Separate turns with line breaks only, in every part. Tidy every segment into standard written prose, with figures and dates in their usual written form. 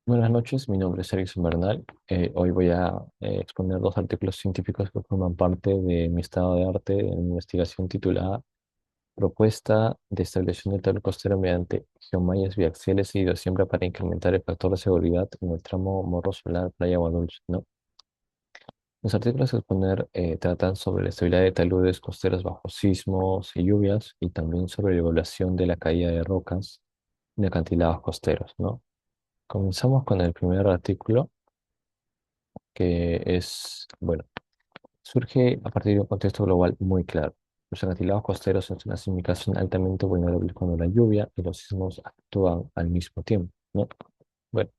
Buenas noches, mi nombre es Erickson Bernal. Hoy voy a exponer dos artículos científicos que forman parte de mi estado de arte de investigación titulada Propuesta de establección del tablero costero mediante geomallas biaxiales y siembra para incrementar el factor de seguridad en el tramo Morro Solar Playa Guadulce, ¿no? Los artículos a exponer tratan sobre la estabilidad de taludes costeros bajo sismos y lluvias y también sobre la evaluación de la caída de rocas en acantilados costeros, ¿no? Comenzamos con el primer artículo que es, bueno, surge a partir de un contexto global muy claro. Los acantilados costeros son una ubicación altamente vulnerable cuando la lluvia y los sismos actúan al mismo tiempo, ¿no? Bueno,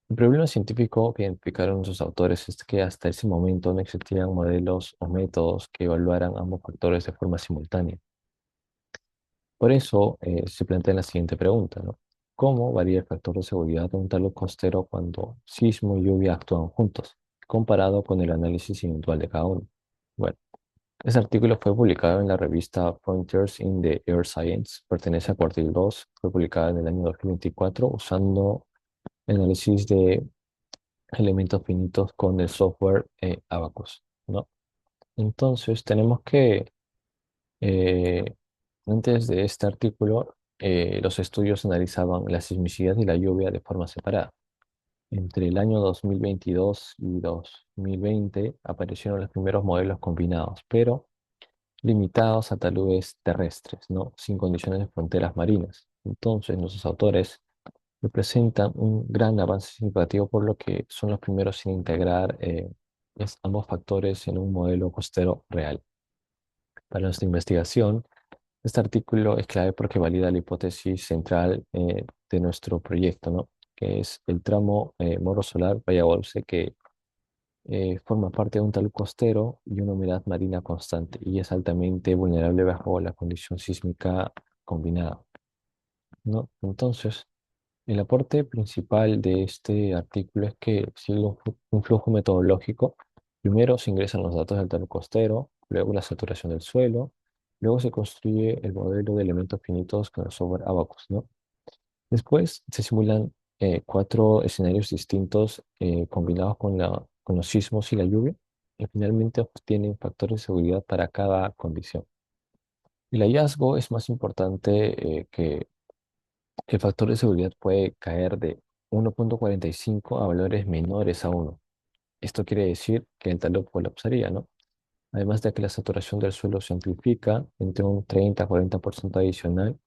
el problema científico que identificaron sus autores es que hasta ese momento no existían modelos o métodos que evaluaran ambos factores de forma simultánea. Por eso se plantea la siguiente pregunta, ¿no? ¿Cómo varía el factor de seguridad de un talud costero cuando sismo y lluvia actúan juntos, comparado con el análisis individual de cada uno? Bueno, este artículo fue publicado en la revista Pointers in the Earth Science, pertenece a Quartil 2, fue publicada en el año 2024 usando análisis de elementos finitos con el software Abacus, ¿no? Entonces, tenemos que eh, antes de este artículo, los estudios analizaban la sismicidad y la lluvia de forma separada. Entre el año 2022 y 2020 aparecieron los primeros modelos combinados, pero limitados a taludes terrestres, ¿no? Sin condiciones de fronteras marinas. Entonces, nuestros autores representan un gran avance significativo por lo que son los primeros en integrar ambos factores en un modelo costero real. Para nuestra investigación, este artículo es clave porque valida la hipótesis central de nuestro proyecto, ¿no? Que es el tramo Morro Solar Bahía Bolse, que forma parte de un talud costero y una humedad marina constante y es altamente vulnerable bajo la condición sísmica combinada, ¿no? Entonces, el aporte principal de este artículo es que sigue un flujo metodológico. Primero se ingresan los datos del talud costero, luego la saturación del suelo, luego se construye el modelo de elementos finitos con el software Abacus, ¿no? Después se simulan cuatro escenarios distintos combinados con los sismos y la lluvia y finalmente obtienen factores de seguridad para cada condición. El hallazgo es más importante que el factor de seguridad puede caer de 1,45 a valores menores a 1. Esto quiere decir que el talud colapsaría, ¿no? Además de que la saturación del suelo se amplifica entre un 30 a 40% adicional.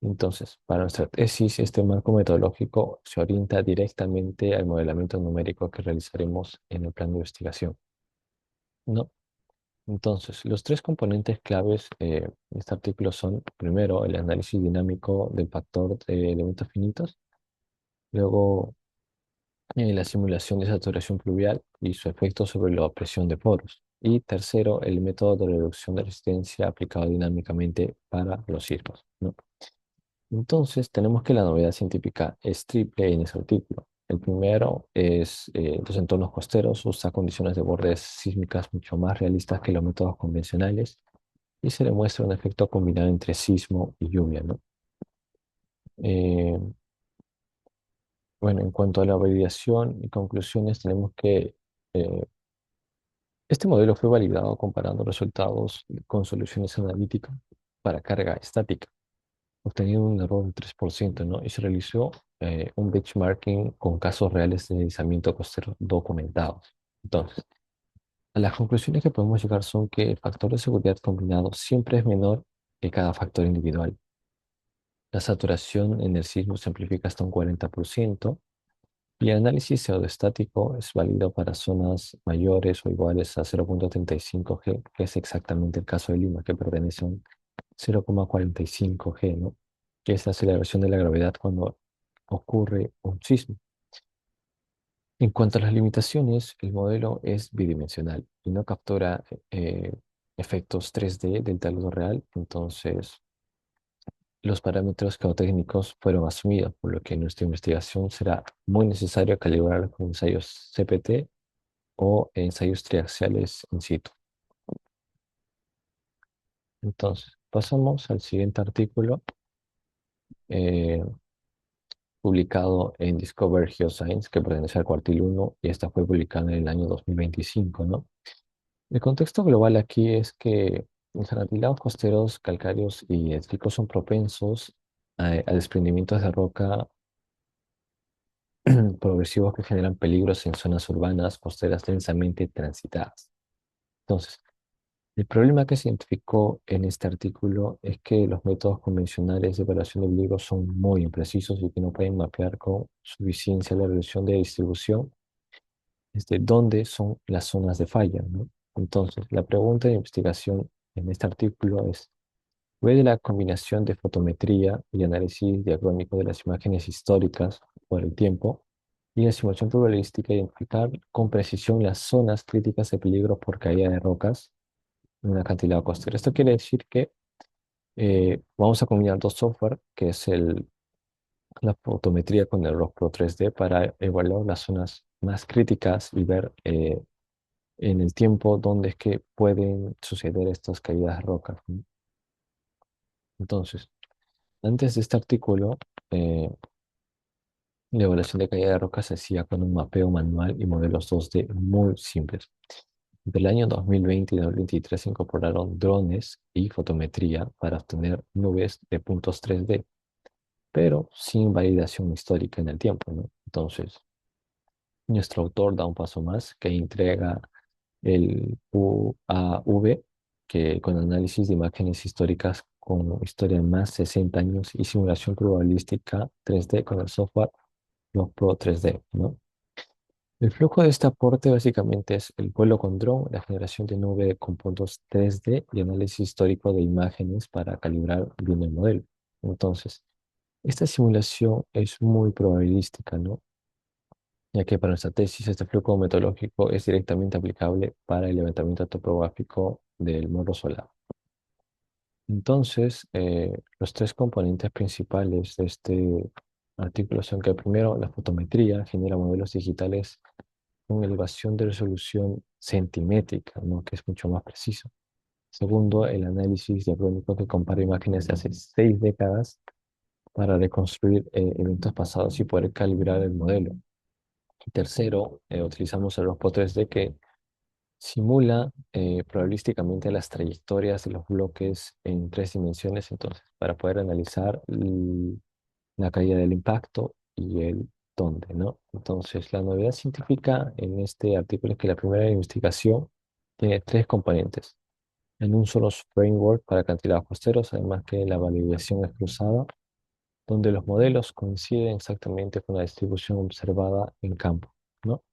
Entonces, para nuestra tesis, este marco metodológico se orienta directamente al modelamiento numérico que realizaremos en el plan de investigación, ¿no? Entonces, los tres componentes claves de este artículo son, primero, el análisis dinámico del factor de elementos finitos, luego, la simulación de saturación pluvial y su efecto sobre la presión de poros, y tercero, el método de reducción de resistencia aplicado dinámicamente para los sismos, ¿no? Entonces, tenemos que la novedad científica es triple en ese artículo. El primero es los entornos costeros, usa condiciones de bordes sísmicas mucho más realistas que los métodos convencionales y se demuestra un efecto combinado entre sismo y lluvia, ¿no? Eh, bueno, en cuanto a la validación y conclusiones, tenemos que eh, este modelo fue validado comparando resultados con soluciones analíticas para carga estática, obteniendo un error del 3%, ¿no? Y se realizó un benchmarking con casos reales de deslizamiento costero documentados. Entonces, a las conclusiones que podemos llegar son que el factor de seguridad combinado siempre es menor que cada factor individual. La saturación en el sismo se amplifica hasta un 40% y el análisis pseudoestático es válido para zonas mayores o iguales a 0,35 G, que es exactamente el caso de Lima, que pertenece a un 0,45 G, ¿no? Que es la aceleración de la gravedad cuando ocurre un sismo. En cuanto a las limitaciones, el modelo es bidimensional y no captura efectos 3D del talud real, entonces los parámetros geotécnicos fueron asumidos, por lo que en nuestra investigación será muy necesario calibrar con ensayos CPT o ensayos triaxiales in situ. Entonces, pasamos al siguiente artículo. Eh, publicado en Discover Geoscience, que pertenece al cuartil uno y esta fue publicada en el año 2025, ¿no? El contexto global aquí es que los acantilados costeros, calcáreos y étricos son propensos a desprendimientos de roca progresivos que generan peligros en zonas urbanas costeras densamente transitadas. Entonces, el problema que se identificó en este artículo es que los métodos convencionales de evaluación de peligro son muy imprecisos y que no pueden mapear con suficiencia la relación de distribución desde dónde son las zonas de falla, ¿no? Entonces, la pregunta de investigación en este artículo es, ¿puede la combinación de fotometría y análisis diacrónico de las imágenes históricas por el tiempo y la simulación probabilística identificar con precisión las zonas críticas de peligro por caída de rocas en un acantilado costero? Esto quiere decir que vamos a combinar dos software, que es la fotometría con el Rockpro 3D para evaluar las zonas más críticas y ver en el tiempo dónde es que pueden suceder estas caídas de rocas, ¿no? Entonces, antes de este artículo, eh, la evaluación de caída de rocas se hacía con un mapeo manual y modelos 2D muy simples. Del año 2020 y 2023 se incorporaron drones y fotometría para obtener nubes de puntos 3D, pero sin validación histórica en el tiempo, ¿no? Entonces, nuestro autor da un paso más que entrega el UAV, que con análisis de imágenes históricas con historia de más de 60 años y simulación probabilística 3D con el software Pro 3D, ¿no? El flujo de este aporte básicamente es el vuelo con dron, la generación de nube con puntos 3D y análisis histórico de imágenes para calibrar bien el modelo. Entonces, esta simulación es muy probabilística, ¿no? Ya que para nuestra tesis este flujo metodológico es directamente aplicable para el levantamiento topográfico del morro solar. Entonces, los tres componentes principales de este artículo son que primero, la fotometría genera modelos digitales con elevación de resolución centimétrica, ¿no? Que es mucho más preciso. Segundo, el análisis diacrónico que compara imágenes de hace 6 décadas para reconstruir eventos pasados y poder calibrar el modelo. Y tercero, utilizamos el robot 3D que simula probabilísticamente las trayectorias de los bloques en 3 dimensiones, entonces, para poder analizar la caída del impacto y el dónde, ¿no? Entonces, la novedad científica en este artículo es que la primera investigación tiene tres componentes. En un solo framework para acantilados costeros, además que la validación es cruzada, donde los modelos coinciden exactamente con la distribución observada en campo, ¿no?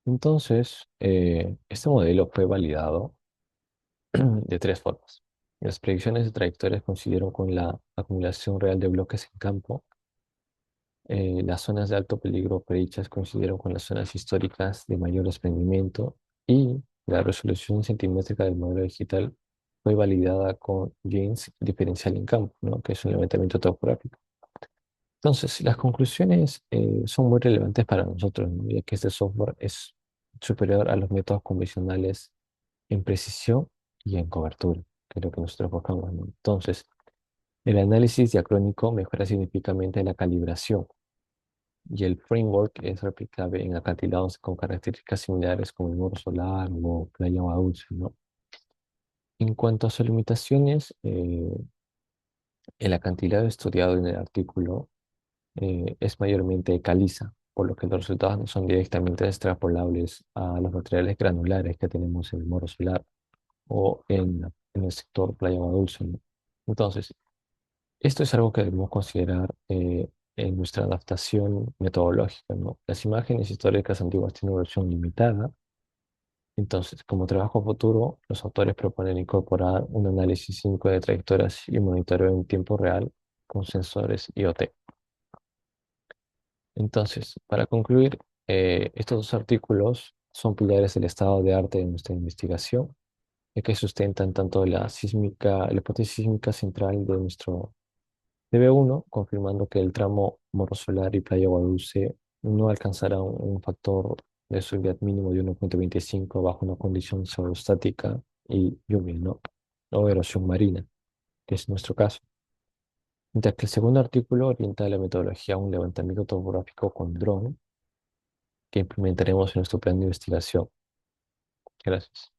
Entonces, este modelo fue validado de tres formas. Las predicciones de trayectorias coincidieron con la acumulación real de bloques en campo. Las zonas de alto peligro predichas coincidieron con las zonas históricas de mayor desprendimiento y la resolución centimétrica del modelo digital fue validada con Jeans diferencial en campo, ¿no? Que es un levantamiento topográfico. Entonces, las conclusiones son muy relevantes para nosotros, ¿no? Ya que este software es superior a los métodos convencionales en precisión y en cobertura, que es lo que nosotros buscamos, ¿no? Entonces, el análisis diacrónico mejora significativamente la calibración y el framework es replicable en acantilados con características similares como el Morro Solar o Playa Dulce, ¿no? En cuanto a sus limitaciones, el acantilado estudiado en el artículo es mayormente caliza, por lo que los resultados no son directamente extrapolables a los materiales granulares que tenemos en el Morro Solar o en el sector Playa Dulce, ¿no? Entonces, esto es algo que debemos considerar en nuestra adaptación metodológica, ¿no? Las imágenes históricas antiguas tienen una versión limitada, entonces, como trabajo futuro, los autores proponen incorporar un análisis 5 de trayectorias y monitoreo en tiempo real con sensores IoT. Entonces, para concluir, estos dos artículos son pilares del estado de arte de nuestra investigación, ya que sustentan tanto la hipótesis sísmica central de nuestro DB1, confirmando que el tramo Morro Solar y Playa Guadulce no alcanzará un factor de seguridad mínimo de 1,25 bajo una condición pseudostática y lluvia, ¿no? O erosión marina, que es nuestro caso. Mientras que el segundo artículo orienta la metodología a un levantamiento topográfico con dron que implementaremos en nuestro plan de investigación. Gracias.